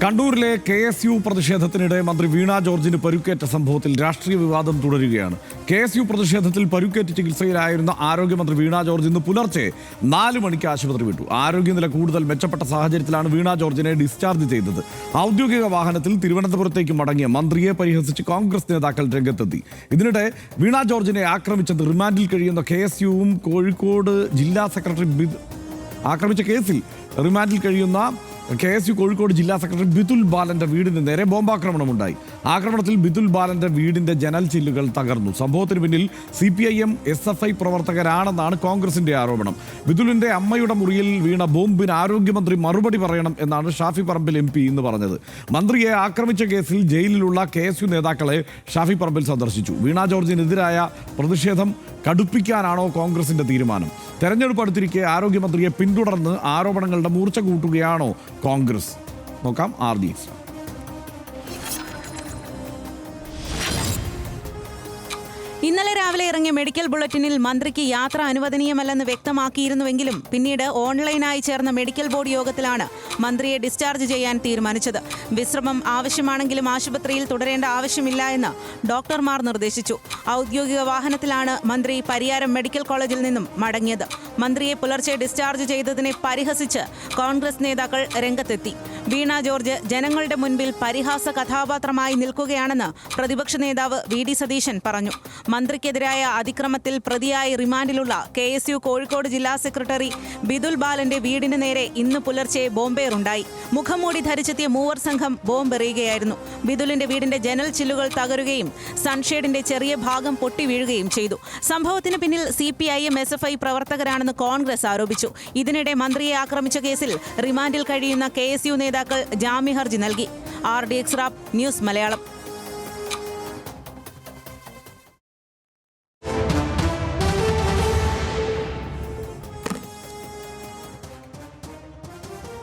കണ്ണൂരിലെ KSU പ്രതിഷേധത്തിനിടെ മന്ത്രി വീണ ജോർജിന് പരുക്കേറ്റ സംഭവത്തിൽ രാഷ്ട്രീയ വിവാദം തുടരുകയാണ്. KSU പ്രതിഷേധത്തിൽ പരുക്കേറ്റ് ചികിത്സയിലായിരുന്ന ആരോഗ്യമന്ത്രി വീണ ജോർജ് ഇന്ന് പുലർച്ചെ 4 മണിക്ക് ആശുപത്രി വിട്ടു. ആരോഗ്യനില കൂടുതൽ മെച്ചപ്പെട്ട സാഹചര്യത്തിലാണ് വീണ ജോർജിനെ ഡിസ്ചാർജ് ചെയ്തത്. ഔദ്യോഗിക വാഹനത്തിൽ തിരുവനന്തപുരത്തേക്ക് മടങ്ങിയ മന്ത്രിയെ പരിഹസിച്ച് കോൺഗ്രസ് നേതാക്കൾ രംഗത്തെത്തി. ഇതിനിടെ വീണ ജോർജിനെ ആക്രമിച്ചത് റിമാൻഡിൽ കഴിയുന്ന KSUവും കോഴിക്കോട് ജില്ലാ സെക്രട്ടറി ആക്രമിച്ച കേസിൽ റിമാൻഡിൽ കഴിയുന്ന KSU കോഴിക്കോട് ജില്ലാ സെക്രട്ടറി ബിതുൽ ബാലന്റെ വീടിന് നേരെ ബോംബാക്രമണമുണ്ടായി. ആക്രമണത്തിൽ ബിതുൽ ബാലന്റെ വീടിന്റെ ജനൽ ചില്ലുകൾ തകർന്നു. സംഭവത്തിന് പിന്നിൽ CPIM SFI പ്രവർത്തകരാണെന്നാണ് കോൺഗ്രസിന്റെ ആരോപണം. ബിതുലിന്റെ അമ്മയുടെ മുറിയിൽ വീണ ബോംബിന് ആരോഗ്യമന്ത്രി മറുപടി പറയണം എന്നാണ് ഷാഫി പറമ്പിൽ MP ഇന്ന് പറഞ്ഞത്. മന്ത്രിയെ ആക്രമിച്ച കേസിൽ ജയിലിലുള്ള KSU നേതാക്കളെ ഷാഫി പറമ്പിൽ സന്ദർശിച്ചു. വീണ ജോർജിനെതിരായ പ്രതിഷേധം കടുപ്പിക്കാനാണോ കോൺഗ്രസിന്റെ തീരുമാനം? തെരഞ്ഞെടുപ്പ് അടുത്തിരിക്കെ ആരോഗ്യമന്ത്രിയെ പിന്തുടർന്ന് ആരോപണങ്ങളുടെ മൂർച്ച കൂട്ടുകയാണോ കോൺഗ്രസ്? നോക്കാം RD. ഇന്നലെ രാവിലെ ഇറങ്ങിയ മെഡിക്കൽ ബുള്ളറ്റിനിൽ മന്ത്രിക്ക് യാത്ര അനുവദനീയമല്ലെന്ന് വ്യക്തമാക്കിയിരുന്നുവെങ്കിലും പിന്നീട് ഓൺലൈനായി ചേർന്ന മെഡിക്കൽ ബോർഡ് യോഗത്തിലാണ് മന്ത്രിയെ ഡിസ്ചാർജ് ചെയ്യാൻ തീരുമാനിച്ചത്. വിശ്രമം ആവശ്യമാണെങ്കിലും ആശുപത്രിയിൽ തുടരേണ്ട ആവശ്യമില്ല എന്ന് ഡോക്ടർമാർ നിർദ്ദേശിച്ചു. ഔദ്യോഗിക വാഹനത്തിലാണ് മന്ത്രി പരിയാരം മെഡിക്കൽ കോളേജിൽ നിന്നും മടങ്ങിയത്. മന്ത്രിയെ പുലർച്ചെ ഡിസ്ചാർജ് ചെയ്തതിനെ പരിഹസിച്ച് കോൺഗ്രസ് നേതാക്കൾ രംഗത്തെത്തി. വീണ ജോർജ് ജനങ്ങളുടെ മുൻപിൽ പരിഹാസ കഥാപാത്രമായി നിൽക്കുകയാണെന്ന് പ്രതിപക്ഷ നേതാവ് VD സതീശൻ പറഞ്ഞു. മന്ത്രിക്കെതിരായ അതിക്രമത്തിൽ പ്രതിയായി റിമാൻഡിലുള്ള KSU കോഴിക്കോട് ജില്ലാ സെക്രട്ടറി ബിതുൽ ബാലന്റെ വീടിന് നേരെ ഇന്ന് പുലർച്ചെ ബോംബേറുണ്ടായി. മുഖംമൂടി ധരിച്ചെത്തിയ മൂവർ സംഘം ബോംബെറിയുകയായിരുന്നു. ബിതുലിന്റെ വീടിന്റെ ജനൽ ചില്ലുകൾ തകരുകയും സൺഷേഡിന്റെ ചെറിയ ഭാഗം പൊട്ടി വീഴുകയും ചെയ്തു. സംഭവത്തിന് പിന്നിൽ CPIM SFI പ്രവർത്തകരാണെന്ന് കോൺഗ്രസ് ആരോപിച്ചു. ഇതിനിടെ മന്ത്രിയെ ആക്രമിച്ച കേസിൽ റിമാൻഡിൽ കഴിയുന്ന KSU നേതാക്കൾ ജാമ്യഹർജി നൽകി. RDX rap news Malayalam.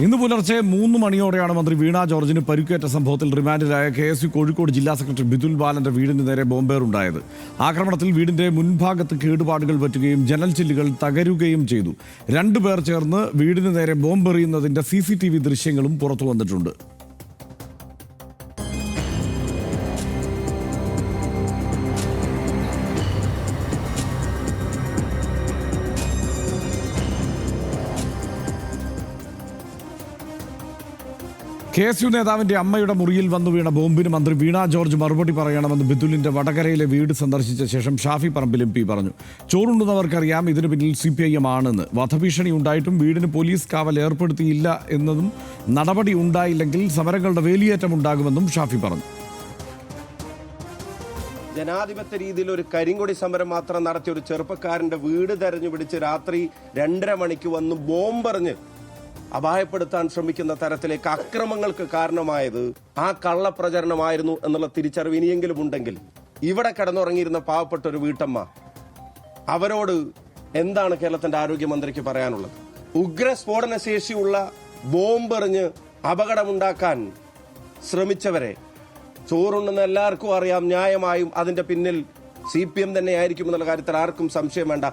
ഇന്ന് പുലർച്ചെ 3 മണിയോടെയാണ് മന്ത്രി വീണ ജോർജിന് പരുക്കേറ്റ സംഭവത്തിൽ റിമാൻഡിലായ KSU കോഴിക്കോട് ജില്ലാ സെക്രട്ടറി ബിതുൽ ബാലന്റെ വീടിന് നേരെ ബോംബേറുണ്ടായത്. ആക്രമണത്തിൽ വീടിന്റെ മുൻഭാഗത്ത് കേടുപാടുകൾ പറ്റുകയും ജനൽ ചില്ലുകൾ തകരുകയും ചെയ്തു. 2 പേർ ചേർന്ന് വീടിന് നേരെ ബോംബെറിയുന്നതിന്റെ CCTV ദൃശ്യങ്ങളും പുറത്തു വന്നിട്ടുണ്ട്. KSU നേതാവിന്റെ അമ്മയുടെ മുറിയിൽ വന്നു വീണ ബോംബിന് മന്ത്രി വീണ ജോർജ് മറുപടി പറയണമെന്ന് ബിതുലിന്റെ വടകരയിലെ വീട് സന്ദർശിച്ച ശേഷം ഷാഫി പറമ്പിൽ MP പറഞ്ഞു. ചോറുണ്ടുന്നവർക്കറിയാം ഇതിന് പിന്നിൽ CPIM ആണെന്ന്. വധഭീഷണി ഉണ്ടായിട്ടും വീടിന് പോലീസ് കാവൽ ഏർപ്പെടുത്തിയില്ല എന്നതും നടപടി ഉണ്ടായില്ലെങ്കിൽ സമരങ്ങളുടെ വേലിയേറ്റം ഉണ്ടാകുമെന്നും ഷാഫി പറഞ്ഞു. ജനാധിപത്യ രീതിയിൽ ഒരു കരിങ്കൊടി സമരം മാത്രം നടത്തിയ ഒരു ചെറുപ്പക്കാരന്റെ വീട് തെരഞ്ഞു പിടിച്ച് രാത്രി 2:30 മണിക്ക് വന്ന് ബോംബെറിഞ്ഞ് അപായപ്പെടുത്താൻ ശ്രമിക്കുന്ന തരത്തിലേക്ക് അക്രമങ്ങൾക്ക് കാരണമായത് ആ കള്ളപ്രചരണമായിരുന്നു എന്നുള്ള തിരിച്ചറിവ് ഇനിയെങ്കിലും ഉണ്ടെങ്കിൽ ഇവിടെ കിടന്നുറങ്ങിയിരുന്ന പാവപ്പെട്ട ഒരു വീട്ടമ്മ, അവരോട് എന്താണ് കേരളത്തിന്റെ ആരോഗ്യമന്ത്രിക്ക് പറയാനുള്ളത്? ഉഗ്രസ്ഫോടന ശേഷിയുള്ള ബോംബെറിഞ്ഞ് അപകടമുണ്ടാക്കാൻ ശ്രമിച്ചവരെ ചോറുണ്ടെന്ന് എല്ലാവർക്കും അറിയാം. ന്യായമായും അതിന്റെ പിന്നിൽ CPM തന്നെയായിരിക്കും എന്നുള്ള കാര്യത്തിൽ ആർക്കും സംശയം വേണ്ട.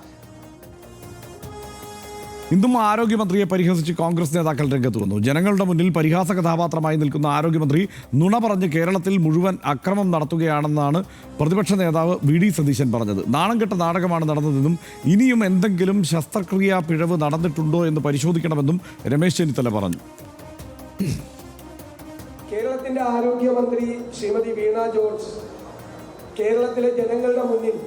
ഇന്നും ആരോഗ്യമന്ത്രിയെ പരിഹസിച്ച് കോൺഗ്രസ് നേതാക്കൾ രംഗത്ത് വന്നു. ജനങ്ങളുടെ മുന്നിൽ പരിഹാസ കഥാപാത്രമായി നിൽക്കുന്ന ആരോഗ്യമന്ത്രി നുണ പറഞ്ഞ് കേരളത്തിൽ മുഴുവൻ അക്രമം നടത്തുകയാണെന്നാണ് പ്രതിപക്ഷ നേതാവ് VD സതീശൻ പറഞ്ഞത്. നാണം കെട്ട നാടകമാണ് നടന്നതെന്നും ഇനിയും എന്തെങ്കിലും ശസ്ത്രക്രിയാ പിഴവ് നടന്നിട്ടുണ്ടോ എന്ന് പരിശോധിക്കണമെന്നും രമേശ് ചെന്നിത്തല പറഞ്ഞു. കേരളത്തിന്റെ ആരോഗ്യമന്ത്രി ശ്രീമതി വീണ ജോർജ് കേരളത്തിലെ ജനങ്ങളുടെ മുന്നിൽ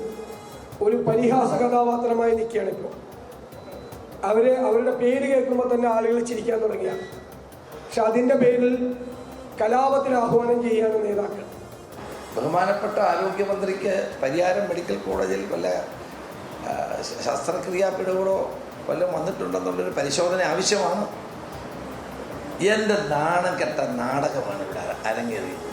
ഒരു പരിഹാസ കഥാപാത്രമായി നിൽക്കുകയാണ്. ഇപ്പോൾ അവരുടെ പേര് കേൾക്കുമ്പോൾ തന്നെ ആളുകൾ ചിരിക്കാൻ തുടങ്ങിയാണ്. പക്ഷെ അതിൻ്റെ പേരിൽ കലാപത്തിന് ആഹ്വാനം ചെയ്യുകയാണ് നേതാക്കൾ. ബഹുമാനപ്പെട്ട ആരോഗ്യമന്ത്രിക്ക് പരിയാരം മെഡിക്കൽ കോളേജിൽ വല്ല ശസ്ത്രക്രിയാ പിഴവുകളോ വല്ലതും വന്നിട്ടുണ്ടെന്നുള്ളൊരു പരിശോധന ആവശ്യമാണ്. എൻ്റെ നാണം കെട്ട നാടകമാണ് ഇവിടെ അരങ്ങേറിയത്.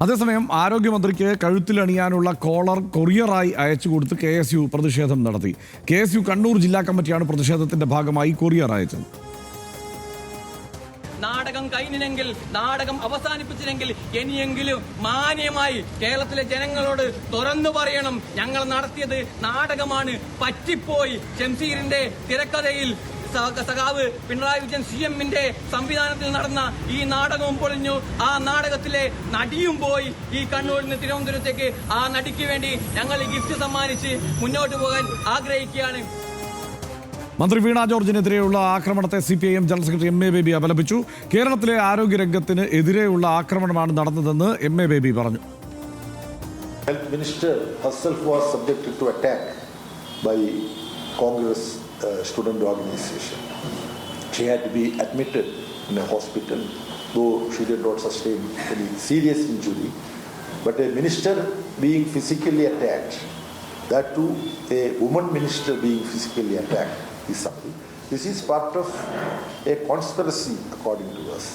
അതേസമയം ആരോഗ്യമന്ത്രിക്ക് കഴുത്തിലണിയാനുള്ള കോളർ കൊറിയറായി അയച്ചു കൊടുത്ത് KSU പ്രതിഷേധം നടത്തി. KSU കണ്ണൂർ ജില്ലാ കമ്മിറ്റിയാണ് പ്രതിഷേധത്തിന്റെ ഭാഗമായി കൊറിയർ അയച്ചത്. നാടകം കഴിഞ്ഞില്ലെങ്കിൽ, നാടകം അവസാനിപ്പിച്ചില്ലെങ്കിൽ ഇനിയെങ്കിലും മാന്യമായി കേരളത്തിലെ ജനങ്ങളോട് തുറന്നു പറയണം, ഞങ്ങൾ നടത്തിയത് നാടകമാണ്, പറ്റിപ്പോയി. ഷംസീറിന്റെ തിരക്കഥയിൽ സഖാവ് പിണറായി വിജയൻ CM-ന്റെ സംവിധാനത്തിൽ നടന്ന ഈ നാടകവും പൊളിഞ്ഞു. ആ നാടകത്തിലെ നടിയും പോയി. ഈ കണ്ണൂരിൽ നിന്ന് തിരുവനന്തപുരത്തേക്ക് ആ നടിക്ക് വേണ്ടി ഞങ്ങൾ ഈ ഗിഫ്റ്റ് സമ്മാനിച്ച് മുന്നോട്ട് പോകാൻ ആഗ്രഹിക്കുകയാണ്. മന്ത്രി വീണ ജോർജിനെതിരെയുള്ള ആക്രമണത്തെ CPIM general secretary MA baby അപലപിച്ചു. കേരളത്തിലെ ആരോഗ്യരംഗത്തിന് എതിരെയുള്ള ആക്രമണമാണ് നടന്നതെന്ന് MA ബേബി പറഞ്ഞു. Health Minister herself was subjected to attack by Congress student organization. She had to be admitted in a hospital, though she did not sustain any serious injury. But a minister being physically attacked, that too a woman minister being physically attacked, is something. This is part of a conspiracy according to us.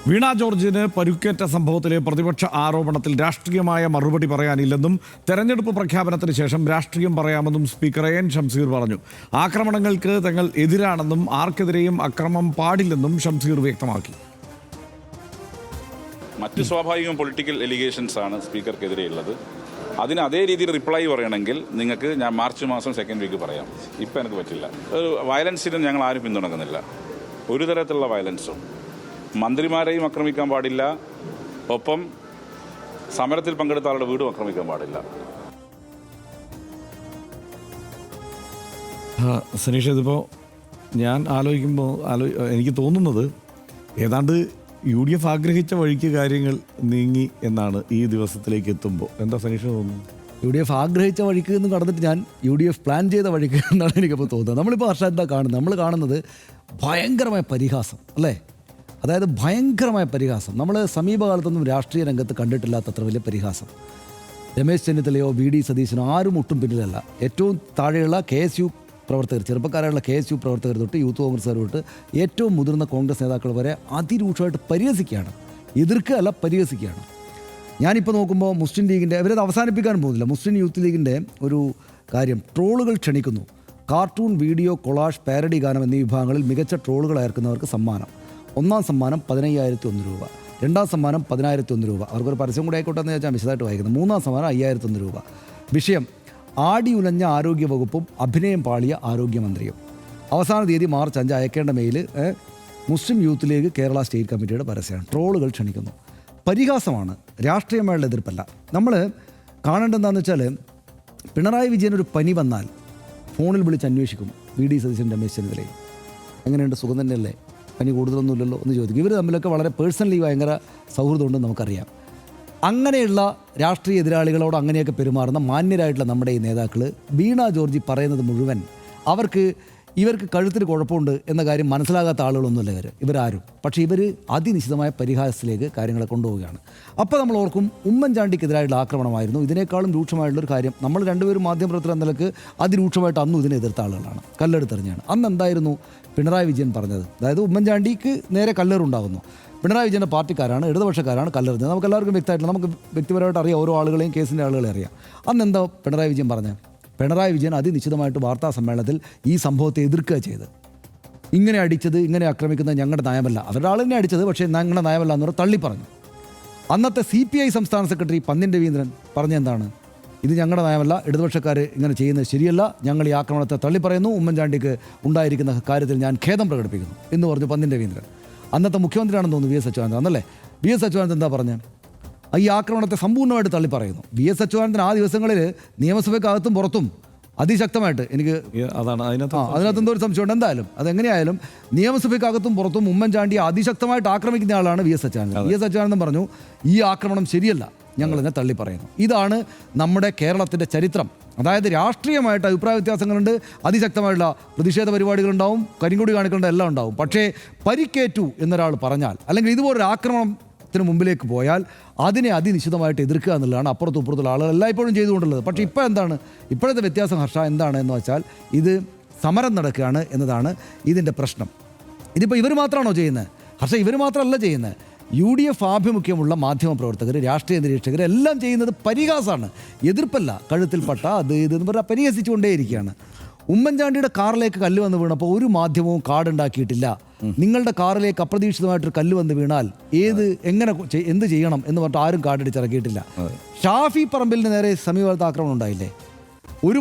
വീണ ജോർജിന് പരുക്കേറ്റ സംഭവത്തിലെ പ്രതിപക്ഷ ആരോപണത്തിൽ രാഷ്ട്രീയമായ മറുപടി പറയാനില്ലെന്നും തെരഞ്ഞെടുപ്പ് പ്രഖ്യാപനത്തിന് ശേഷം രാഷ്ട്രീയം പറയാമെന്നും സ്പീക്കർ AN ഷംസീർ പറഞ്ഞു. ആക്രമണങ്ങൾക്ക് തങ്ങൾ എതിരാണെന്നും ആർക്കെതിരെയും അക്രമം പാടില്ലെന്നും ഷംസീർ വ്യക്തമാക്കി. മറ്റ് സ്വാഭാവികം പൊളിറ്റിക്കൽ എലിഗേഷൻസ് ആണ് സ്പീക്കർക്കെതിരെയുള്ളത്. അതിന് അതേ രീതിയിൽ റിപ്ലൈ പറയണമെങ്കിൽ നിങ്ങൾക്ക് ഞാൻ മാർച്ച് മാസം 2nd വീക്ക് പറയാം. ഇപ്പം എനിക്ക് പറ്റില്ല. ഒരു വയലൻസിനും ഞങ്ങൾ ആരും പിന്തുണക്കുന്നില്ല. ഒരു തരത്തിലുള്ള വയലൻസും. മന്ത്രിമാരെയും ആക്രമിക്കാൻ പാടില്ല, ഒപ്പം സമരത്തിൽ പങ്കെടുത്ത ആളുടെ വീടും ആക്രമിക്കാൻ പാടില്ല. സനീഷ്, ഇതിപ്പോൾ ഞാൻ ആലോചിക്കുമ്പോൾ എനിക്ക് തോന്നുന്നത് ഏതാണ്ട് UDF ആഗ്രഹിച്ച വഴിക്ക് കാര്യങ്ങൾ നീങ്ങി എന്നാണ് ഈ ദിവസത്തിലേക്ക് എത്തുമ്പോൾ. എന്താ സനീഷ് തോന്നുന്നു? UDF ആഗ്രഹിച്ച വഴിക്ക് നിന്ന് കടന്നിട്ട് ഞാൻ UDF പ്ലാൻ ചെയ്ത വഴിക്ക് എന്നാണ് എനിക്കപ്പോൾ തോന്നുന്നത്. നമ്മളിപ്പോൾ ഹർഷ എന്താ കാണുന്നത്? നമ്മൾ കാണുന്നത് ഭയങ്കരമായ പരിഹാസം അല്ലേ? അതായത് ഭയങ്കരമായ പരിഹാസം. നമ്മൾ സമീപകാലത്തൊന്നും രാഷ്ട്രീയ രംഗത്ത് കണ്ടിട്ടില്ലാത്തത്ര വലിയ പരിഹാസം. രമേശ് ചെന്നിത്തലയോ VD സതീശനോ ആരും ഒട്ടും പിന്നിലല്ല. ഏറ്റവും താഴെയുള്ള KSU പ്രവർത്തകർ, ചെറുപ്പക്കാരായുള്ള KSU പ്രവർത്തകർ തൊട്ട് യൂത്ത് കോൺഗ്രസ്സുകാർ തൊട്ട് ഏറ്റവും മുതിർന്ന കോൺഗ്രസ് നേതാക്കൾ വരെ അതിരൂക്ഷമായിട്ട് പരിഹസിക്കുകയാണ്. എതിർക്കുകയല്ല, പരിഹസിക്കുകയാണ്. ഞാനിപ്പോൾ നോക്കുമ്പോൾ മുസ്ലിം ലീഗിൻ്റെ, അവരത് അവസാനിപ്പിക്കാൻ പോകുന്നില്ല, മുസ്ലിം യൂത്ത് ലീഗിൻ്റെ ഒരു കാര്യം, ട്രോളുകൾ ക്ഷണിക്കുന്നു. കാർട്ടൂൺ, വീഡിയോ, കൊളാഷ്, പാരഡി ഗാനം എന്നീ വിഭാഗങ്ങളിൽ മികച്ച ട്രോളുകൾ അയർക്കുന്നവർക്ക് സമ്മാനം. 1ാം സമ്മാനം 15,001 രൂപ, 2ാം സമ്മാനം 10,001 രൂപ. അവർക്കൊരു പരസ്യം കൂടെ ആയിക്കോട്ടെ എന്ന് വെച്ചാൽ വിശദമായിട്ട് വായിക്കുന്നത്. 3ാം സമ്മാനം 5,001 രൂപ. വിഷയം: ആടി ഉലഞ്ഞ ആരോഗ്യ വകുപ്പും അഭിനയം പാളിയ ആരോഗ്യമന്ത്രിയും. അവസാന തീയതി മാർച്ച് 5 അയക്കേണ്ട മെയിൽ മുസ്ലിം യൂത്ത് ലീഗ് കേരള സ്റ്റേറ്റ് കമ്മിറ്റിയുടെ പരസ്യമാണ്. ട്രോളുകൾ ക്ഷണിക്കുന്നു. പരിഹാസമാണ്, രാഷ്ട്രീയമായുള്ള എതിർപ്പല്ല. നമ്മൾ കാണേണ്ടതെന്താണെന്ന് വെച്ചാൽ, പിണറായി വിജയൻ ഒരു പനി വന്നാൽ ഫോണിൽ വിളിച്ച് അന്വേഷിക്കും VD സതീശൻ, രമേശ് ചെന്നിത്തലയും. എങ്ങനെയുണ്ട്, സുഖം തന്നെയല്ലേ, പനി കൂടുതലൊന്നുമില്ലല്ലോ എന്ന് ചോദിക്കും. ഇവർ തമ്മിലൊക്കെ വളരെ പേഴ്സണലി ഭയങ്കര സൗഹൃദമുണ്ടെന്ന് നമുക്കറിയാം. അങ്ങനെയുള്ള രാഷ്ട്രീയ എതിരാളികളോട് അങ്ങനെയൊക്കെ പെരുമാറുന്ന മാന്യരായിട്ടുള്ള നമ്മുടെ ഈ നേതാക്കൾ, വീണ ജോർജ് പറയുന്നത് മുഴുവൻ ഇവർക്ക് കഴുത്തിന് കുഴപ്പമുണ്ട് എന്ന കാര്യം മനസ്സിലാകാത്ത ആളുകളൊന്നുമല്ല ഇവരാരും. പക്ഷേ ഇവർ അതിനിശ്ചിതമായ പരിഹാസത്തിലേക്ക് കാര്യങ്ങളെ കൊണ്ടുപോവുകയാണ്. അപ്പോൾ നമ്മൾ ഓർക്കും, ഉമ്മൻചാണ്ടിക്കെതിരായിട്ടുള്ള ആക്രമണമായിരുന്നു ഇതിനേക്കാളും രൂക്ഷമായിട്ടുള്ളൊരു കാര്യം. നമ്മൾ രണ്ടുപേരും മാധ്യമപ്രവർത്തകർ എന്ന നിലക്ക് അതിരൂക്ഷമായിട്ട് അന്നും ഇതിനെ എതിർത്ത ആളുകളാണ്, കല്ലെടുത്തെറിഞ്ഞാണ്. അന്ന് എന്തായിരുന്നു പിണറായി വിജയൻ പറഞ്ഞത്? അതായത് ഉമ്മൻചാണ്ടിക്ക് നേരെ കല്ലേറുണ്ടാകുന്നു, പിണറായി വിജയൻ്റെ പാർട്ടിക്കാരാണ്, ഇടതുപക്ഷക്കാരാണ് കല്ലെറിഞ്ഞത്. നമുക്ക് എല്ലാവർക്കും വ്യക്തമായിട്ടുള്ള, നമുക്ക് വ്യക്തിപരമായിട്ട് അറിയാം, ഓരോ ആളുകളെയും, കേസിൻ്റെ ആളുകളെ അറിയാം. അന്ന് എന്താ പിണറായി വിജയൻ പറഞ്ഞത്? പിണറായി വിജയൻ അതിനിശ്ചിതമായിട്ട് വാർത്താ സമ്മേളനത്തിൽ ഈ സംഭവത്തെ എതിർക്കുക ചെയ്ത്, ഇങ്ങനെ അടിച്ചത്, ഇങ്ങനെ ആക്രമിക്കുന്നത് ഞങ്ങളുടെ നയമല്ല, അവരുടെ ആൾ തന്നെ അടിച്ചത്, പക്ഷേ ഞങ്ങളുടെ നയമല്ല എന്ന് തള്ളി പറഞ്ഞു. അന്നത്തെ CPI സംസ്ഥാന സെക്രട്ടറി പന്ന്യൻ രവീന്ദ്രൻ പറഞ്ഞെന്താണ്? ഇത് ഞങ്ങളുടെ നയമല്ല, ഇടതുപക്ഷക്കാർ ഇങ്ങനെ ചെയ്യുന്നത് ശരിയല്ല, ഞങ്ങൾ ഈ ആക്രമണത്തെ തള്ളിപ്പറയുന്നു, ഉമ്മൻചാണ്ടിക്ക് ഉണ്ടായിരിക്കുന്ന കാര്യത്തിൽ ഞാൻ ഖേദം പ്രകടിപ്പിക്കുന്നു എന്ന് പറഞ്ഞു പന്ന്യൻ രവീന്ദ്രൻ. അന്നത്തെ മുഖ്യമന്ത്രിയാണെന്ന് തോന്നുന്നു VS അച്യുതാനന്ദൻ, അന്നല്ലേ? VS അച്യുതാനന്ദൻ എന്താ പറഞ്ഞത്? ഈ ആക്രമണത്തെ സമ്പൂർണ്ണമായിട്ട് തള്ളിപ്പറയുന്നു. VS അച്യുതാനന്ദൻ ആ ദിവസങ്ങളിൽ നിയമസഭയ്ക്കകത്തും പുറത്തും അതിശക്തമായിട്ട്, എനിക്ക് അതിനകത്ത് എന്തോ ഒരു സംശയമുണ്ട്. എന്തായാലും അതെങ്ങനെയായാലും നിയമസഭയ്ക്കകത്തും പുറത്തും ഉമ്മൻചാണ്ടിയെ അതിശക്തമായിട്ട് ആക്രമിക്കുന്ന ആളാണ് VS അച്യുതാനന്ദൻ. VS അച്യുതാനന്ദൻ പറഞ്ഞു, ഈ ആക്രമണം ശരിയല്ല, ഞങ്ങളിതിനെ തള്ളിപ്പറയുന്നു. ഇതാണ് നമ്മുടെ കേരളത്തിൻ്റെ ചരിത്രം. അതായത് രാഷ്ട്രീയമായിട്ട് അഭിപ്രായ വ്യത്യാസങ്ങളുണ്ട്, അതിശക്തമായിട്ടുള്ള പ്രതിഷേധ പരിപാടികളുണ്ടാവും, കരിങ്കൊടി കാണിക്കേണ്ട എല്ലാം ഉണ്ടാവും. പക്ഷേ പരിക്കേറ്റു എന്നൊരാൾ പറഞ്ഞാൽ, അല്ലെങ്കിൽ ഇതുപോലൊരു ആക്രമണത്തിന് മുമ്പിലേക്ക് പോയാൽ അതിനെ അതിനിശ്ചിതമായിട്ട് എതിർക്കുക എന്നുള്ളതാണ് അപ്പുറത്തും ഇപ്പുറത്തുള്ള ആളുകൾ എല്ലായ്പ്പോഴും ചെയ്തുകൊണ്ടുള്ളത്. പക്ഷേ ഇപ്പോൾ എന്താണ് ഇപ്പോഴത്തെ വ്യത്യാസം ഹർഷ? എന്താണ് എന്ന് വെച്ചാൽ, ഇത് സമരം നടക്കുകയാണ് എന്നതാണ് ഇതിൻ്റെ പ്രശ്നം. ഇതിപ്പോൾ ഇവർ മാത്രമാണോ ചെയ്യുന്നത് ഹർഷ? ഇവർ മാത്രമല്ല ചെയ്യുന്നത്. UDF ആഭിമുഖ്യമുള്ള മാധ്യമപ്രവർത്തകർ, രാഷ്ട്രീയ നിരീക്ഷകർ എല്ലാം ചെയ്യുന്നത് പരിഹാസമാണ്, എതിർപ്പല്ല. കഴുത്തിൽ പട്ട അത് ഇതെന്ന് പറഞ്ഞാൽ പരിഹസിച്ചുകൊണ്ടേയിരിക്കുകയാണ്. ഉമ്മൻചാണ്ടിയുടെ കാറിലേക്ക് കല്ല് വന്ന് വീണപ്പോൾ ഒരു മാധ്യമവും കാർഡുണ്ടാക്കിയിട്ടില്ല. നിങ്ങളുടെ കാറിലേക്ക് അപ്രതീക്ഷിതമായിട്ടൊരു കല്ല് വന്ന് വീണാൽ എന്ത് ചെയ്യണം എന്ന് പറഞ്ഞിട്ട് ആരും കാർഡടിച്ചിറക്കിയിട്ടില്ല. ഷാഫി പറമ്പിലിന് നേരെ സമീപകാലത്ത് ആക്രമണം ഉണ്ടായില്ലേ? ഒരു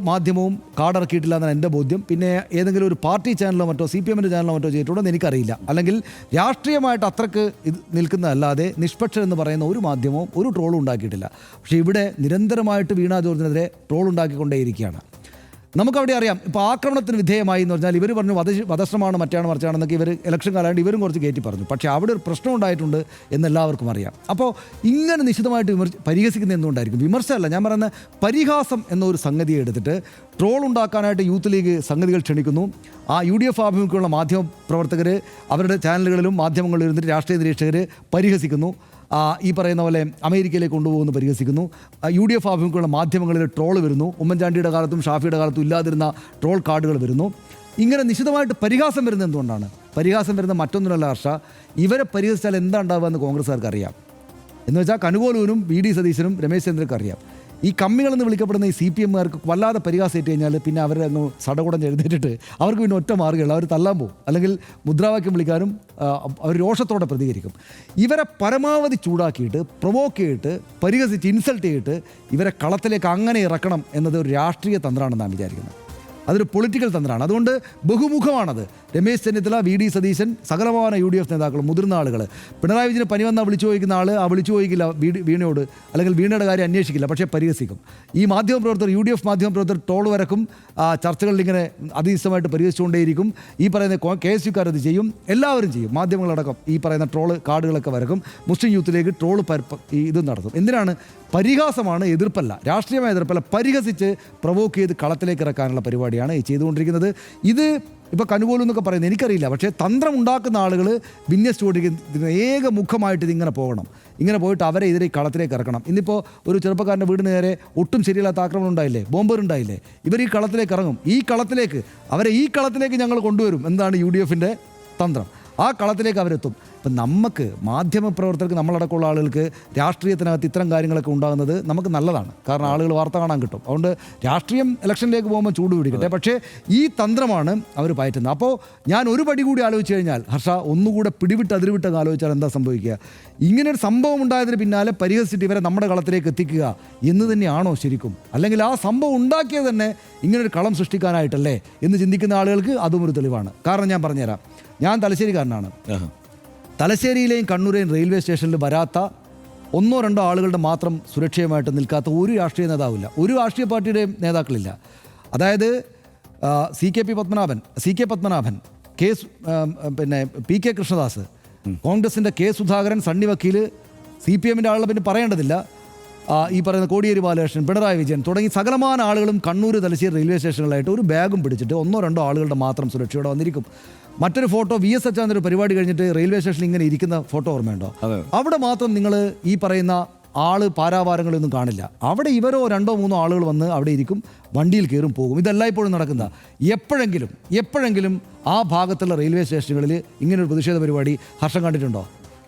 മാധ്യമവും കാർഡിറക്കിയിട്ടില്ല എന്നാണ് എൻ്റെ ബോധ്യം. പിന്നെ ഏതെങ്കിലും ഒരു പാർട്ടി ചാനലോ മറ്റോ CPM-ൻ്റെ ചാനലോ മറ്റോ ചെയ്തിട്ടുണ്ടോ എന്ന് എനിക്കറിയില്ല. അല്ലെങ്കിൽ രാഷ്ട്രീയമായിട്ട് അത്രക്ക് ഇത് നിൽക്കുന്നതല്ലാതെ നിഷ്പക്ഷൻ എന്ന് പറയുന്ന ഒരു മാധ്യമവും ഒരു ട്രോളും ഉണ്ടാക്കിയിട്ടില്ല. പക്ഷേ ഇവിടെ നിരന്തരമായിട്ട് വീണ ജോർജിനെതിരെ ട്രോൾ ഉണ്ടാക്കിക്കൊണ്ടേയിരിക്കുകയാണ്. നമുക്കവിടെ അറിയാം, ഇപ്പോൾ ആക്രമണത്തിന് വിധേയമായി എന്ന് പറഞ്ഞാൽ ഇവർ പറഞ്ഞു വധശ്രമമാണ് മറ്റാണ് മറിച്ചാണെന്നൊക്കെ ഇവർ ഇലക്ഷൻ കാലമായിട്ട് ഇവരും കുറച്ച് കയറ്റി പറഞ്ഞു. പക്ഷേ അവിടെ ഒരു പ്രശ്നം ഉണ്ടായിട്ടുണ്ട് എന്നെല്ലാവർക്കും അറിയാം. അപ്പോൾ ഇങ്ങനെ നിശിതമായിട്ട് പരിഹസിക്കുന്ന എന്തുകൊണ്ടായിരിക്കും? വിമർശനമല്ല, ഞാൻ പറയുന്ന പരിഹാസം എന്നൊരു സംഗതിയെ എടുത്തിട്ട് ട്രോൾ ഉണ്ടാക്കാനായിട്ട് യൂത്ത് ലീഗ് സംഗതികൾ ക്ഷണിക്കുന്നു. ആ UDF ആഭിമുഖ്യമുള്ള മാധ്യമ പ്രവർത്തകർ അവരുടെ ചാനലുകളിലും മാധ്യമങ്ങളിലും ഇരുന്നിട്ട് രാഷ്ട്രീയ നിരീക്ഷകർ പരിഹസിക്കുന്നു. ഈ പറയുന്ന പോലെ അമേരിക്കയിലേക്ക് കൊണ്ടുപോകുന്നു പരിഹസിക്കുന്നു. UDF ആഭിമുഖ്യമുള്ള മാധ്യമങ്ങളിൽ ട്രോൾ വരുന്നു. ഉമ്മൻചാണ്ടിയുടെ കാലത്തും ഷാഫിയുടെ കാലത്തും ഇല്ലാതിരുന്ന ട്രോൾ കാർഡുകൾ വരുന്നു. ഇങ്ങനെ നിശിതമായിട്ട് പരിഹാസം വരുന്നത് എന്തുകൊണ്ടാണ്? പരിഹാസം വരുന്ന മറ്റൊന്നിനല്ല ഹർഷ, ഇവരെ പരിഹസിച്ചാൽ എന്താ ഉണ്ടാവുക എന്ന് കോൺഗ്രസ്സുകാർക്ക് അറിയാം. എന്ന് വെച്ചാൽ കനുകോലുവിനും VD സതീശനും രമേശ് ചന്ദ്രയ്ക്കും അറിയാം. ഈ കമ്മികളെന്ന് വിളിക്കപ്പെടുന്ന ഈ CPM-കാർക്ക് വല്ലാതെ പരിഹാസേറ്റ് കഴിഞ്ഞാൽ പിന്നെ അവരെ അങ്ങ് സടകുടം എഴുന്നേറ്റിട്ട് അവർക്ക് പിന്നെ ഒറ്റ മാർഗ്ഗമുള്ള അവർ തല്ലാൻ പോകും, അല്ലെങ്കിൽ മുദ്രാവാക്യം വിളിക്കാനും അവർ രോഷത്തോടെ പ്രതികരിക്കും. ഇവരെ പരമാവധി ചൂടാക്കിയിട്ട് പ്രൊവോക്ക് ചെയ്തിട്ട് പരിഹസിച്ച് ഇൻസൾട്ട് ചെയ്തിട്ട് ഇവരെ കളത്തിലേക്ക് അങ്ങനെ ഇറക്കണം എന്നത് ഒരു രാഷ്ട്രീയ തന്ത്രമാണെന്ന് ഞാൻ വിചാരിക്കുന്നത്. അതൊരു പൊളിറ്റിക്കൽ തന്ത്രമാണ്. അതുകൊണ്ട് ബഹുമുഖമാണത്. രമേശ് ചെന്നിത്തല, VD സതീശൻ, സകലമാന UDF നേതാക്കൾ, മുതിർന്ന ആളുകൾ, പിണറായി വിജയന് പനി വന്നാൽ വിളിച്ചു ചോദിക്കുന്ന ആൾ വിളിച്ചു ചോദിക്കില്ല വീണയോട്, അല്ലെങ്കിൽ വീണയുടെ കാര്യം അന്വേഷിക്കില്ല, പക്ഷേ പരിഹസിക്കും. ഈ മാധ്യമപ്രവർത്തകർ, UDF മാധ്യമപ്രവർത്തകർ ട്രോൾ വരക്കും, ചർച്ചകളിൽ ഇങ്ങനെ അതിശയമായിട്ട് പരിഹസിച്ചുകൊണ്ടേയിരിക്കും. ഈ പറയുന്ന KSUക്കാർ അത് ചെയ്യും, എല്ലാവരും ചെയ്യും, മാധ്യമങ്ങളടക്കം ഈ പറയുന്ന ട്രോള് കാർഡുകളൊക്കെ വരക്കും. മുസ്ലിം യൂത്തിലേക്ക് ട്രോള് ഇത് നടത്തും. എന്തിനാണ്? പരിഹാസമാണ്, എതിർപ്പല്ല, രാഷ്ട്രീയമായ എതിർപ്പല്ല. പരിഹസിച്ച് പ്രൊവോക്ക് ചെയ്ത് കളത്തിലേക്ക് ഇറക്കാനുള്ള പരിപാടിയാണ് ഈ ചെയ്തുകൊണ്ടിരിക്കുന്നത്. ഇത് ഇപ്പോൾ കനുകോലു എന്നൊക്കെ പറയുന്നത് എനിക്കറിയില്ല, പക്ഷേ തന്ത്രം ഉണ്ടാക്കുന്ന ആളുകൾ വിന്യസിച്ചുകൊണ്ടിരിക്കുന്ന ഏക മുഖമായിട്ട് ഇതിങ്ങനെ പോകണം. ഇങ്ങനെ പോയിട്ട് അവരെ ഇതിലെ കളത്തിലേക്ക് ഇറക്കണം. ഇന്നിപ്പോൾ ഒരു ചെറുപ്പക്കാരൻ്റെ വീടിന് നേരെ ഒട്ടും ശരിയല്ലാത്ത ആക്രമണം ഉണ്ടായില്ലേ, ബോംബറുണ്ടായില്ലേ? ഇവർ ഈ കളത്തിലേക്ക് ഇറങ്ങും. അവരെ ഈ കളത്തിലേക്ക് ഞങ്ങൾ കൊണ്ടുവരും. എന്താണ് UDF-ൻ്റെ തന്ത്രം? ആ കളത്തിലേക്ക് അവരെത്തും. ഇപ്പം നമുക്ക് മാധ്യമപ്രവർത്തകർക്ക്, നമ്മളടക്കമുള്ള ആളുകൾക്ക് രാഷ്ട്രീയത്തിനകത്ത് ഇത്തരം കാര്യങ്ങളൊക്കെ ഉണ്ടാകുന്നത് നമുക്ക് നല്ലതാണ്. കാരണം ആളുകൾ വാർത്ത കാണാൻ കിട്ടും. അതുകൊണ്ട് രാഷ്ട്രീയം ഇലക്ഷനിലേക്ക് പോകുമ്പോൾ ചൂട് പിടിക്കട്ടെ. പക്ഷേ ഈ തന്ത്രമാണ് അവർ പയറ്റുന്നത്. അപ്പോൾ ഞാൻ ഒരു പടി കൂടി ആലോചിച്ച് കഴിഞ്ഞാൽ ഹർഷ, ഒന്നുകൂടെ പിടിവിട്ട് അതിരുവിട്ടൊക്കെ ആലോചിച്ചാൽ എന്താ സംഭവിക്കുക? ഇങ്ങനൊരു സംഭവം ഉണ്ടായതിന് പിന്നാലെ പരിഹസിച്ചിട്ട് ഇവരെ നമ്മുടെ കളത്തിലേക്ക് എത്തിക്കുക എന്ന് തന്നെയാണോ ശരിക്കും? അല്ലെങ്കിൽ ആ സംഭവം ഉണ്ടാക്കിയത് തന്നെ ഇങ്ങനൊരു കളം സൃഷ്ടിക്കാനായിട്ടല്ലേ എന്ന് ചിന്തിക്കുന്ന ആളുകൾക്ക് അതും ഒരു തെളിവാണ്. കാരണം ഞാൻ പറഞ്ഞുതരാം, ഞാൻ തലശ്ശേരിക്കാരനാണ്. തലശ്ശേരിയിലെയും കണ്ണൂരെയും റെയിൽവേ സ്റ്റേഷനിൽ വരാത്ത 1-2 ആളുകളുടെ മാത്രം സുരക്ഷയുമായിട്ട് നിൽക്കാത്ത ഒരു രാഷ്ട്രീയ നേതാവില്ല, ഒരു രാഷ്ട്രീയ പാർട്ടിയുടെയും നേതാക്കളില്ല. അതായത് CK പത്മനാഭൻ, പിന്നെ PK കൃഷ്ണദാസ്, കോൺഗ്രസിൻ്റെ K സുധാകരൻ, സണ്ണി വക്കീൽ, CPM-ൻ്റെ ആളുകൾ പിന്നെ പറയേണ്ടതില്ല, ഈ പറയുന്ന കോടിയേരി ബാലകൃഷ്ണൻ, പിണറായി വിജയൻ തുടങ്ങി സകലമാന ആളുകളും കണ്ണൂർ, തലശ്ശേരി റെയിൽവേ സ്റ്റേഷനുകളായിട്ട് ഒരു ബാഗും പിടിച്ചിട്ട് 1-2 ആളുകളുടെ മാത്രം സുരക്ഷയോടെ വന്നിരിക്കും. മറ്റൊരു ഫോട്ടോ VS അച്യുതാനന്ദൻ്റെ പരിപാടി കഴിഞ്ഞിട്ട് റെയിൽവേ സ്റ്റേഷനിൽ ഇങ്ങനെ ഇരിക്കുന്ന ഫോട്ടോ ഓർമ്മയുണ്ടോ? അവിടെ മാത്രം നിങ്ങൾ ഈ പറയുന്ന പാരാവാരങ്ങളൊന്നും കാണില്ല. അവിടെ ഇവരോ 2-3 ആളുകൾ വന്ന് അവിടെ ഇരിക്കും, വണ്ടിയിൽ കയറും, പോകും. ഇതെല്ലായ്പ്പോഴും നടക്കുന്ന. എപ്പോഴെങ്കിലും ആ ഭാഗത്തുള്ള റെയിൽവേ സ്റ്റേഷനുകളിൽ ഇങ്ങനൊരു പ്രതിഷേധ പരിപാടി ഹർഷം കണ്ടിട്ടുണ്ടോ?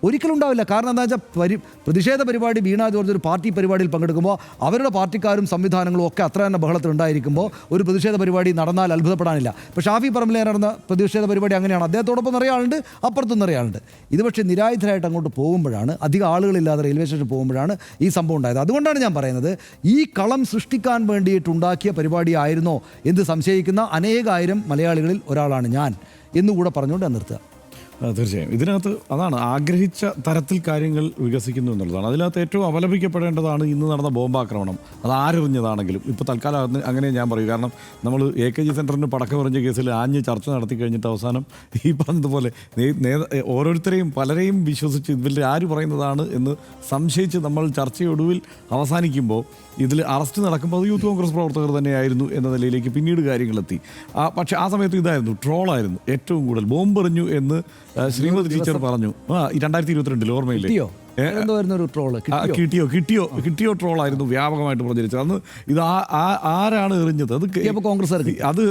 ഒരിക്കലും ഉണ്ടാവില്ല. കാരണം എന്താ വെച്ചാൽ പ്രതിഷേധ പരിപാടി വീണ ജോർജ് ഒരു പാർട്ടി പരിപാടിയിൽ പങ്കെടുക്കുമ്പോൾ അവരുടെ പാർട്ടിക്കാരും സംവിധാനങ്ങളും ഒക്കെ അത്ര തന്നെ ബഹളത്തിലുണ്ടായിരിക്കുമ്പോൾ ഒരു പ്രതിഷേധ പരിപാടി നടന്നാൽ അത്ഭുതപ്പെടാനില്ല. ഇപ്പോൾ ഷാഫി പറമ്പിൽ നടന്ന പ്രതിഷേധ പരിപാടി അങ്ങനെയാണ്. അദ്ദേഹത്തോടൊപ്പം നിറയാളുണ്ട്, അപ്പുറത്തും നിറയാളുണ്ട്. ഇത് പക്ഷേ നിരായുധരായിട്ട് അങ്ങോട്ട് പോകുമ്പോഴാണ്, അധികം ആളുകളില്ലാതെ റെയിൽവേ സ്റ്റേഷൻ പോകുമ്പോഴാണ് ഈ സംഭവം ഉണ്ടായത്. അതുകൊണ്ടാണ് ഞാൻ പറയുന്നത്, ഈ കളം സൃഷ്ടിക്കാൻ വേണ്ടിയിട്ടുണ്ടാക്കിയ പരിപാടിയായിരുന്നോ എന്ന് സംശയിക്കുന്ന അനേകായിരം മലയാളികളിൽ ഒരാളാണ് ഞാൻ എന്നുകൂടെ പറഞ്ഞുകൊണ്ട് നിർത്തുക. തീർച്ചയായും ഇതിനകത്ത് അതാണ്, ആഗ്രഹിച്ച തരത്തിൽ കാര്യങ്ങൾ വികസിക്കുന്നു എന്നുള്ളതാണ്. അതിനകത്ത് ഏറ്റവും അപലപിക്കപ്പെടേണ്ടതാണ് ഇന്ന് നടന്ന ബോംബാക്രമണം. അത് ആരെറിഞ്ഞതാണെങ്കിലും ഇപ്പോൾ തൽക്കാലം അങ്ങനെ ഞാൻ പറയും. കാരണം നമ്മൾ AKG സെൻറ്ററിന് പടക്കമെറിഞ്ഞ കേസിൽ ആഞ്ഞ് ചർച്ച നടത്തി കഴിഞ്ഞിട്ട് അവസാനം ഈ പറഞ്ഞതുപോലെ ഓരോരുത്തരെയും പലരെയും വിശ്വസിച്ച് ഇതിൽ ആര് പറയുന്നതാണ് എന്ന് സംശയിച്ച് നമ്മൾ ചർച്ചയൊടുവിൽ അവസാനിക്കുമ്പോൾ ഇതിൽ അറസ്റ്റ് നടക്കുമ്പോൾ അത് യൂത്ത് കോൺഗ്രസ് പ്രവർത്തകർ തന്നെയായിരുന്നു എന്ന നിലയിലേക്ക് പിന്നീട് കാര്യങ്ങളെത്തി. പക്ഷേ ആ സമയത്ത് ഇതായിരുന്നു, ട്രോളായിരുന്നു ഏറ്റവും കൂടുതൽ. ബോംബെറിഞ്ഞു എന്ന് ശ്രീമതി ടീച്ചർ പറഞ്ഞു. 2022 ഓർമ്മയില്ലേ? കിട്ടിയോ ട്രോളായിരുന്നു വ്യാപകമായിട്ട് പ്രചരിച്ചത്. അന്ന് ഇത് ആരാണ് എറിഞ്ഞത്? അത് കോൺഗ്രസ്, അത്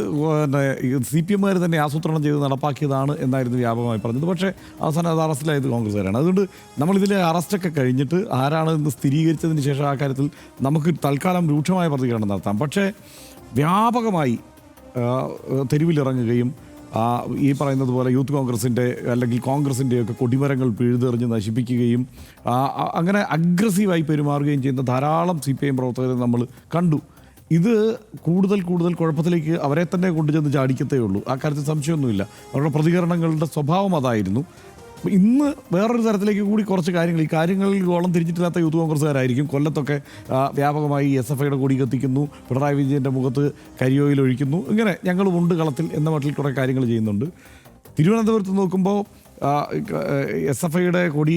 CPM-കാർ തന്നെ ആസൂത്രണം ചെയ്ത് നടപ്പാക്കിയതാണ് എന്നായിരുന്നു വ്യാപകമായി പറഞ്ഞത്. പക്ഷേ അവസാനം അത് അറസ്റ്റിലായത് കോൺഗ്രസ്സുകാരാണ്. അതുകൊണ്ട് നമ്മളിതിലെ അറസ്റ്റൊക്കെ കഴിഞ്ഞിട്ട് ആരാണ് എന്ന് സ്ഥിരീകരിച്ചതിന് ശേഷം ആ കാര്യത്തിൽ നമുക്ക് തൽക്കാലം രൂക്ഷമായ പ്രതികരണം നടത്താം. പക്ഷേ വ്യാപകമായി തെരുവിലിറങ്ങുകയും ഈ പറയുന്നത് പോലെ യൂത്ത് കോൺഗ്രസിൻ്റെ അല്ലെങ്കിൽ കോൺഗ്രസിൻ്റെയൊക്കെ കൊടിമരങ്ങൾ പിഴുതെറിഞ്ഞ് നശിപ്പിക്കുകയും അങ്ങനെ അഗ്രസീവായി പെരുമാറുകയും ചെയ്യുന്ന ധാരാളം CPM പ്രവർത്തകരെ നമ്മൾ കണ്ടു. ഇത് കൂടുതൽ കുഴപ്പത്തിലേക്ക് അവരെ തന്നെ കൊണ്ടുചെന്ന് ചാടിക്കത്തേ ഉള്ളൂ. ആ കാര്യത്തിൽ സംശയമൊന്നുമില്ല. അവരുടെ പ്രതികരണങ്ങളുടെ സ്വഭാവം അതായിരുന്നു. ഇന്ന് വേറൊരു തരത്തിലേക്ക് കൂടി കുറച്ച് കാര്യങ്ങൾ, ഈ കാര്യങ്ങളിൽ ഗോളം തിരിച്ചിട്ടില്ലാത്ത യൂത്ത് കോൺഗ്രസ്സുകാരായിരിക്കും. കൊല്ലത്തൊക്കെ വ്യാപകമായി SFIയുടെ കൊടി കത്തിക്കുന്നു, പിണറായി വിജയൻ്റെ മുഖത്ത് കരിയോയിൽ ഒഴിക്കുന്നു, ഇങ്ങനെ ഞങ്ങളും ഉണ്ട് കളത്തിൽ എന്ന മട്ടിൽ കുറേ കാര്യങ്ങൾ ചെയ്യുന്നുണ്ട്. തിരുവനന്തപുരത്ത് നോക്കുമ്പോൾ SFIയുടെ കൊടി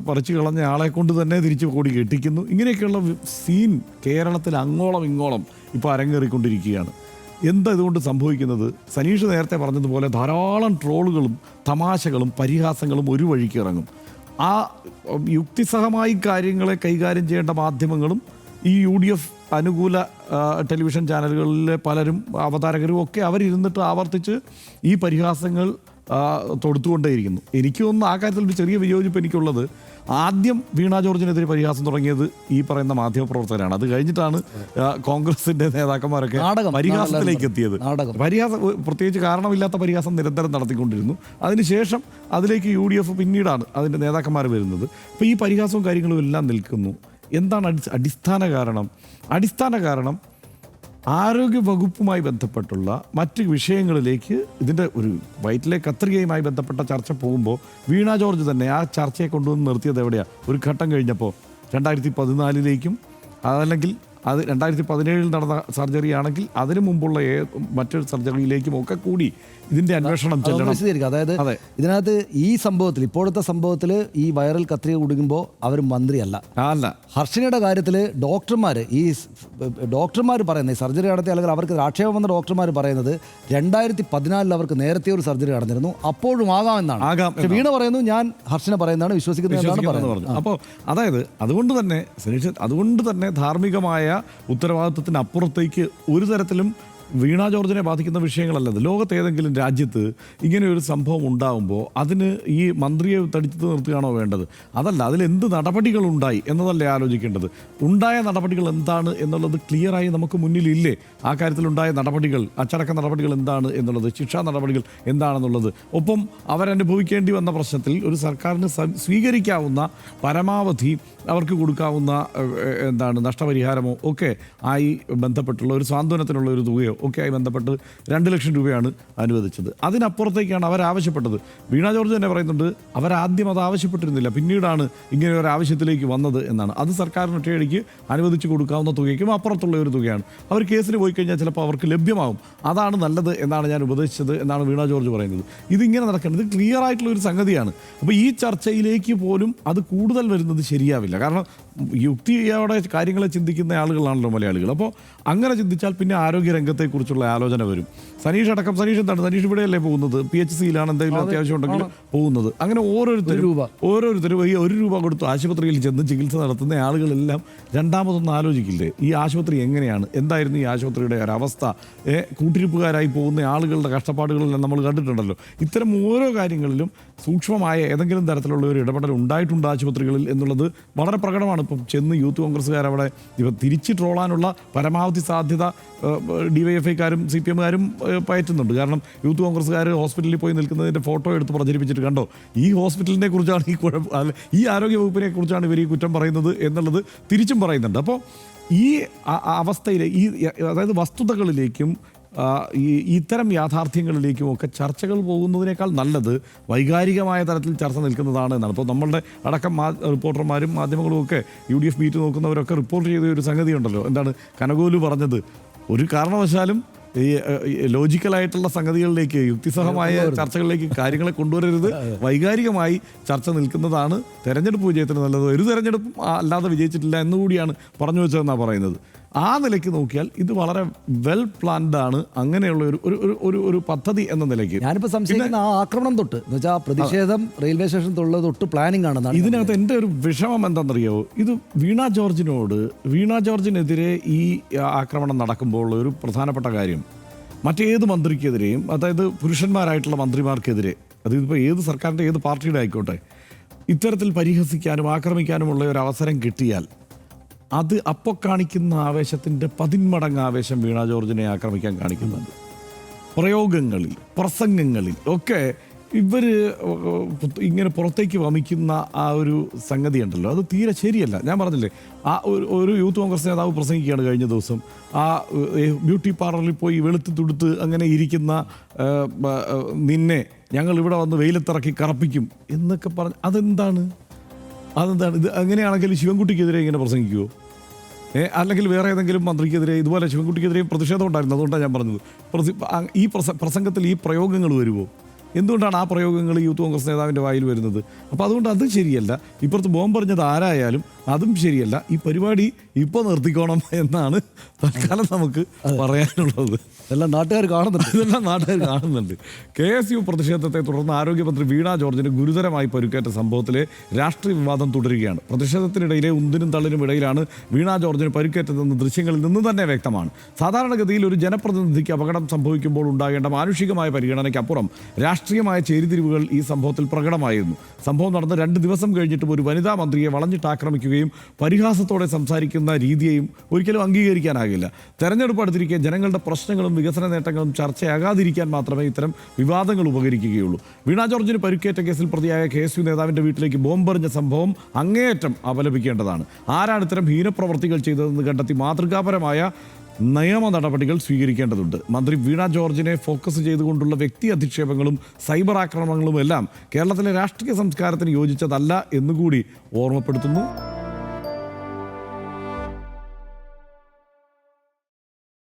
പറിച്ചു കളഞ്ഞ ആളെ കൊണ്ട് തന്നെ തിരിച്ച് കൊടി കെട്ടിക്കുന്നു. ഇങ്ങനെയൊക്കെയുള്ള സീൻ കേരളത്തിൽ അങ്ങോളം ഇങ്ങോളം ഇപ്പോൾ അരങ്ങേറിക്കൊണ്ടിരിക്കുകയാണ്. എന്താ ഇതുകൊണ്ട് സംഭവിക്കുന്നത്? സനീഷ് നേരത്തെ പറഞ്ഞതുപോലെ ധാരാളം ട്രോളുകളും തമാശകളും പരിഹാസങ്ങളും ഒരു വഴിക്ക് ഇറങ്ങും. ആ യുക്തിസഹമായി കാര്യങ്ങളെ കൈകാര്യം ചെയ്യേണ്ട മാധ്യമങ്ങളും ഈ UDF അനുകൂല ടെലിവിഷൻ ചാനലുകളിലെ പലരും അവതാരകരും ഒക്കെ അവരിരുന്നിട്ട് ആവർത്തിച്ച് ഈ പരിഹാസങ്ങൾ തൊടുത്തുകൊണ്ടേയിരിക്കുന്നു. എനിക്ക് തോന്നുന്നു ആ കാര്യത്തിൽ ഒരു ചെറിയ വിയോജിപ്പ് എനിക്കുള്ളത്, ആദ്യം വീണ ജോർജിനെതിരെ പരിഹാസം തുടങ്ങിയത് ഈ പറയുന്ന മാധ്യമപ്രവർത്തകരാണ്. അത് കഴിഞ്ഞിട്ടാണ് കോൺഗ്രസിന്റെ നേതാക്കന്മാരൊക്കെ പരിഹാസത്തിലേക്ക് എത്തിയത്. പരിഹാസം പ്രത്യേകിച്ച് കാരണമില്ലാത്ത പരിഹാസം നിരന്തരം നടത്തിക്കൊണ്ടിരുന്നു. അതിനുശേഷം അതിലേക്ക് UDF പിന്നീടാണ് അതിൻ്റെ നേതാക്കന്മാർ വരുന്നത്. അപ്പോൾ ഈ പരിഹാസവും കാര്യങ്ങളും എല്ലാം നിൽക്കുന്നു. എന്താണ് അടിസ്ഥാന കാരണം? അടിസ്ഥാന കാരണം ആരോഗ്യ വകുപ്പുമായി ബന്ധപ്പെട്ടുള്ള മറ്റ് വിഷയങ്ങളിലേക്ക് ഇതിൻ്റെ ഒരു വയറ്റിലെ കത്രികയുമായി ബന്ധപ്പെട്ട ചർച്ച പോകുമ്പോൾ വീണ ജോർജ് തന്നെ ആ ചർച്ചയെ കൊണ്ടുവന്ന് നിർത്തിയത് എവിടെയാണ്? ഒരു ഘട്ടം കഴിഞ്ഞപ്പോൾ 2014 അതല്ലെങ്കിൽ അത് 2017 നടന്ന സർജറി ആണെങ്കിൽ അതിനു മുമ്പുള്ള മറ്റൊരു സർജറിയിലേക്കും ഒക്കെ കൂടി ഇതിന്റെ അന്വേഷണം ചെല്ലണം. അതായത് ഇതിനകത്ത് ഈ സംഭവത്തിൽ, ഇപ്പോഴത്തെ സംഭവത്തിൽ ഈ വൈറൽ കത്രിക കുടുങ്ങുമ്പോൾ അവർ മന്ത്രിയല്ല. ഹർഷനയുടെ കാര്യത്തിൽ ഡോക്ടർമാർ പറയുന്നത്, ഈ സർജറി നടത്തിയ അല്ലെങ്കിൽ അവർക്ക് ആക്ഷേപം വന്ന ഡോക്ടർമാർ പറയുന്നത് 2014 അവർക്ക് നേരത്തെ ഒരു സർജറി നടന്നിരുന്നു, അപ്പോഴും ആകാമെന്നാണ്. പക്ഷെ വീണ പറയുന്നു ഞാൻ ഹർഷനെ പറയുന്നതാണ് വിശ്വസിക്കുന്നത്. അപ്പോൾ അതായത് അതുകൊണ്ട് തന്നെ ധാർമ്മികമായ ഉത്തരവാദിത്വത്തിന് അപ്പുറത്തേക്ക് ഒരു തരത്തിലും വീണ ജോർജിനെ ബാധിക്കുന്ന വിഷയങ്ങളല്ലത്. ലോകത്തേതെങ്കിലും രാജ്യത്ത് ഇങ്ങനെ ഒരു സംഭവം ഉണ്ടാകുമ്പോൾ അതിന് ഈ മന്ത്രിയെ തടിച്ചു നിർത്തുകയാണോ വേണ്ടത്? അതല്ല, അതിലെന്ത് നടപടികളുണ്ടായി എന്നതല്ലേ ആലോചിക്കേണ്ടത്. ഉണ്ടായ നടപടികൾ എന്താണ് എന്നുള്ളത് ക്ലിയറായി നമുക്ക് മുന്നിലില്ലേ? ആ കാര്യത്തിലുണ്ടായ നടപടികൾ, അച്ചടക്ക നടപടികൾ എന്താണ് എന്നുള്ളത്, ശിക്ഷാ നടപടികൾ എന്താണെന്നുള്ളത്, ഒപ്പം അവരനുഭവിക്കേണ്ടി വന്ന പ്രശ്നത്തിൽ ഒരു സർക്കാരിന് സ്വീകരിക്കാവുന്ന പരമാവധി അവർക്ക് കൊടുക്കാവുന്ന നഷ്ടപരിഹാരമോ ഒക്കെ ആയി ബന്ധപ്പെട്ടുള്ള ഒരു സാന്ത്വനത്തിനുള്ള ഒരു തുകയോ ഒക്കെ ആയി ബന്ധപ്പെട്ട് 2 ലക്ഷം രൂപയാണ് അനുവദിച്ചത്. അതിനപ്പുറത്തേക്കാണ് അവരാവശ്യപ്പെട്ടത്. വീണ ജോർജ് തന്നെ പറയുന്നുണ്ട് അവരാദ്യം അത് ആവശ്യപ്പെട്ടിരുന്നില്ല, പിന്നീടാണ് ഇങ്ങനെ ഒരു ആവശ്യത്തിലേക്ക് വന്നത് എന്നാണ്. അത് സർക്കാരിന് ഒറ്റയടിക്ക് അനുവദിച്ചു കൊടുക്കാവുന്ന തുകയ്ക്കും അപ്പുറത്തുള്ള ഒരു തുകയാണ്. അവർ കേസിന് പോയി കഴിഞ്ഞാൽ ചിലപ്പോൾ അവർക്ക് ലഭ്യമാകും. അതാണ് നല്ലത് എന്നാണ് ഞാൻ ഉപദേശിച്ചത് എന്നാണ് വീണ ജോർജ് പറയുന്നത്. ഇതിങ്ങനെ നടക്കേണ്ടത് ക്ലിയർ ആയിട്ടുള്ള ഒരു സംഗതിയാണ്. അപ്പോൾ ഈ ചർച്ചയിലേക്ക് പോലും അത് കൂടുതൽ വരുന്നത് ശരിയാവില്ല. കാരണം യുക്തിയോടെ കാര്യങ്ങളെ ചിന്തിക്കുന്ന ആളുകളാണല്ലോ മലയാളികൾ. അപ്പോൾ അങ്ങനെ ചിന്തിച്ചാൽ പിന്നെ ആരോഗ്യരംഗത്തെക്കുറിച്ചുള്ള ആലോചന വരും. സനീഷ് എന്താണ്, സനീഷ് ഇവിടെയല്ലേ പോകുന്നത്? PHCയിലാണ് എന്തെങ്കിലും അത്യാവശ്യം ഉണ്ടെങ്കിൽ പോകുന്നത്. അങ്ങനെ ഓരോരുത്തരും ഈ 1 രൂപ കൊടുത്ത് ആശുപത്രിയിൽ ചെന്ന് ചികിത്സ നടത്തുന്ന ആളുകളെല്ലാം രണ്ടാമതൊന്നും ആലോചിക്കില്ലേ, ഈ ആശുപത്രി എങ്ങനെയാണ്, എന്തായിരുന്നു ഈ ആശുപത്രിയുടെ ഒരവസ്ഥ? കൂട്ടിരിപ്പുകാരായി പോകുന്ന ആളുകളുടെ കഷ്ടപ്പാടുകളെല്ലാം നമ്മൾ കണ്ടിട്ടുണ്ടല്ലോ. ഇത്തരം ഓരോ കാര്യങ്ങളിലും സൂക്ഷ്മമായ ഏതെങ്കിലും തരത്തിലുള്ള ഒരു ഇടപെടൽ ഉണ്ടായിട്ടുണ്ട് ആശുപത്രികളിൽ എന്നുള്ളത് വളരെ പ്രകടമാണ്. ഇപ്പം ചെന്ന് യൂത്ത് കോൺഗ്രസ്സുകാരവിടെ തിരിച്ച് ട്രോളാനുള്ള പരമാവധി സാധ്യത DYFIക്കാരും CPMകാരും പയറ്റുന്നുണ്ട്. കാരണം യൂത്ത് കോൺഗ്രസ്സുകാർ ഹോസ്പിറ്റലിൽ പോയി നിൽക്കുന്നതിൻ്റെ ഫോട്ടോ എടുത്ത് പ്രചരിപ്പിച്ചിട്ട് കണ്ടോ, ഈ ഹോസ്പിറ്റലിനെ കുറിച്ചാണ് ഈ ആരോഗ്യ വകുപ്പിനെ കുറിച്ചാണ് ഇവർ ഈ കുറ്റം പറയുന്നത് എന്നുള്ളത് തിരിച്ചും പറയുന്നുണ്ട്. അപ്പോൾ ഈ അവസ്ഥയിൽ അതായത് വസ്തുതകളിലേക്കും ഇത്തരം യാഥാർത്ഥ്യങ്ങളിലേക്കുമൊക്കെ ചർച്ചകൾ പോകുന്നതിനേക്കാൾ നല്ലത് വൈകാരികമായ തരത്തിൽ ചർച്ച നിൽക്കുന്നതാണ് എന്നാണ്. ഇപ്പോൾ നമ്മളുടെ അടക്കം റിപ്പോർട്ടർമാരും മാധ്യമങ്ങളും ഒക്കെ UDF ബീറ്റ് നോക്കുന്നവരൊക്കെ റിപ്പോർട്ട് ചെയ്ത ഒരു സംഗതി ഉണ്ടല്ലോ, എന്താണ് കനകോലു പറഞ്ഞത്, ഒരു കാരണവശാലും ഈ ലോജിക്കലായിട്ടുള്ള സംഗതികളിലേക്ക്, യുക്തിസഹമായ ചർച്ചകളിലേക്ക് കാര്യങ്ങളെ കൊണ്ടുവരരുത്. വൈകാരികമായി ചർച്ച നിൽക്കുന്നതാണ് തെരഞ്ഞെടുപ്പ് വിജയത്തിന് നല്ലത്. ഒരു തെരഞ്ഞെടുപ്പും അല്ലാതെ വിജയിച്ചിട്ടില്ല എന്നുകൂടിയാണ് പറഞ്ഞു വെച്ചതെന്നാണ് പറയുന്നത്. ആ നിലയ്ക്ക് നോക്കിയാൽ ഇത് വളരെ വെൽ പ്ലാൻഡ് ആണ്. അങ്ങനെയുള്ള ഒരു പദ്ധതി എന്ന നിലയ്ക്ക് ഞാനിപ്പോൾ സംശയിക്കുന്ന ആ ആക്രമണം തൊട്ട് എന്ന് വെച്ചാൽ പ്രതിഷേധം റെയിൽവേ സ്റ്റേഷൻ തൊട്ട് പ്ലാനിംഗ് ആണെന്നാണ്. ഇതിനകത്ത് എൻ്റെ ഒരു വിഷമം എന്താണെന്നറിയാമോ, ഇത് വീണ ജോർജിനെതിരെ ഈ ആക്രമണം നടക്കുമ്പോൾ ഒരു പ്രധാനപ്പെട്ട കാര്യം, മറ്റേത് മന്ത്രിക്കെതിരെയും, അതായത് പുരുഷന്മാരായിട്ടുള്ള മന്ത്രിമാർക്കെതിരെ, അതിപ്പോൾ ഏത് സർക്കാരിൻ്റെ ഏത് പാർട്ടിയുടെ ആയിക്കോട്ടെ, ഇത്തരത്തിൽ പരിഹസിക്കാനും ആക്രമിക്കാനുമുള്ള ഒരു അവസരം കിട്ടിയാൽ അത് അപ്പോൾ കാണിക്കുന്ന ആവേശത്തിൻ്റെ 10 മടങ്ങ് ആവേശം വീണ ജോർജിനെ ആക്രമിക്കാൻ കാണിക്കുന്നുണ്ട്. പ്രയോഗങ്ങളിൽ, പ്രസംഗങ്ങളിൽ ഒക്കെ ഇവർ ഇങ്ങനെ പുറത്തേക്ക് വമിക്കുന്ന ആ ഒരു സംഗതി ഉണ്ടല്ലോ, അത് തീരെ ശരിയല്ല. ഞാൻ പറഞ്ഞില്ലേ, ആ ഒരു യൂത്ത് കോൺഗ്രസ് നേതാവ് പ്രസംഗിക്കുകയാണ് കഴിഞ്ഞ ദിവസം. ആ ബ്യൂട്ടി പാർലറിൽ പോയി വെളുത്ത് തുടുത്ത് അങ്ങനെ ഇരിക്കുന്ന നിന്നെ ഞങ്ങൾ ഇവിടെ വന്ന് വെയിലത്തിറക്കി കറപ്പിക്കും എന്നൊക്കെ പറഞ്ഞ് അതെന്താണ്? ഇത് അങ്ങനെയാണെങ്കിൽ ശിവൻകുട്ടിക്കെതിരെ ഇങ്ങനെ പ്രസംഗിക്കുമോ? അല്ലെങ്കിൽ വേറെ ഏതെങ്കിലും മന്ത്രിക്കെതിരെ ഇതുപോലെ ശിവൻകുട്ടിക്കെതിരെയും പ്രതിഷേധം ഉണ്ടായിരുന്നു. അതുകൊണ്ടാണ് ഞാൻ പറഞ്ഞത്, ഈ പ്രസംഗത്തിൽ ഈ പ്രയോഗങ്ങൾ വരുമോ? എന്തുകൊണ്ടാണ് ആ പ്രയോഗങ്ങൾ യൂത്ത് കോൺഗ്രസ് നേതാവിൻ്റെ വായിൽ വരുന്നത്? അപ്പോൾ അതുകൊണ്ട് അത് ശരിയല്ല. ഇപ്പുറത്ത് ബോംബെറിഞ്ഞത് ആരായാലും അതും ശരിയല്ല. ഈ പരിപാടി ഇപ്പോൾ നിർത്തിക്കോണം എന്നാണ് തൽക്കാലം നമുക്ക് പറയാനുള്ളത്. എല്ലാം നാട്ടുകാർ കാണുന്നുണ്ട്. ഇതെല്ലാം നാട്ടുകാർ കാണുന്നുണ്ട്. KSU പ്രതിഷേധത്തെ തുടർന്ന് ആരോഗ്യമന്ത്രി വീണ ജോർജിന് ഗുരുതരമായി പരുക്കേറ്റ സംഭവത്തിലെ രാഷ്ട്രീയ വിവാദം തുടരുകയാണ്. പ്രതിഷേധത്തിനിടയിലെ ഉന്തിനും തള്ളിനും ഇടയിലാണ് വീണ ജോർജിന് പരുക്കേറ്റതെന്ന് ദൃശ്യങ്ങളിൽ നിന്ന് തന്നെ വ്യക്തമാണ്. സാധാരണഗതിയിൽ ഒരു ജനപ്രതിനിധിക്ക് അപകടം സംഭവിക്കുമ്പോൾ ഉണ്ടാകേണ്ട മാനുഷികമായ പരിഗണനയ്ക്കപ്പുറം രാഷ്ട്രീയമായ ചേരിതിരിവുകൾ ഈ സംഭവത്തിൽ പ്രകടമായിരുന്നു. സംഭവം നടന്ന് 2 ദിവസം കഴിഞ്ഞിട്ടും ഒരു വനിതാ മന്ത്രിയെ വളഞ്ഞിട്ട് ആക്രമിക്കുകയും പരിഹാസത്തോടെ സംസാരിക്കുന്ന രീതിയെയും ഒരിക്കലും അംഗീകരിക്കാനാകില്ല. തെരഞ്ഞെടുപ്പ് അടുത്തിരിക്കെ ജനങ്ങളുടെ പ്രശ്നങ്ങളും വികസന നേട്ടങ്ങളും ചർച്ചയാകാതിരിക്കാൻ മാത്രമേ ഇത്തരം വിവാദങ്ങൾ ഉപകരിക്കുകയുള്ളൂ. വീണ ജോർജിന് പരുക്കേറ്റ കേസിൽ പ്രതിയായ KSU നേതാവിൻ്റെ വീട്ടിലേക്ക് ബോംബെറിഞ്ഞ സംഭവം അങ്ങേയറ്റം അപലപിക്കേണ്ടതാണ്. ആരാണ് ഇത്തരം ഹീനപ്രവർത്തികൾ ചെയ്തതെന്ന് കണ്ടെത്തി മാതൃകാപരമായ നിയമ നടപടികൾ സ്വീകരിക്കേണ്ടതുണ്ട്. മന്ത്രി വീണ ജോർജിനെ ഫോക്കസ് ചെയ്തുകൊണ്ടുള്ള വ്യക്തി അധിക്ഷേപങ്ങളും സൈബർ ആക്രമണങ്ങളും എല്ലാം കേരളത്തിലെ രാഷ്ട്രീയ സംസ്കാരത്തിന് യോജിച്ചതല്ല എന്നുകൂടി ഓർമ്മപ്പെടുത്തുന്നു.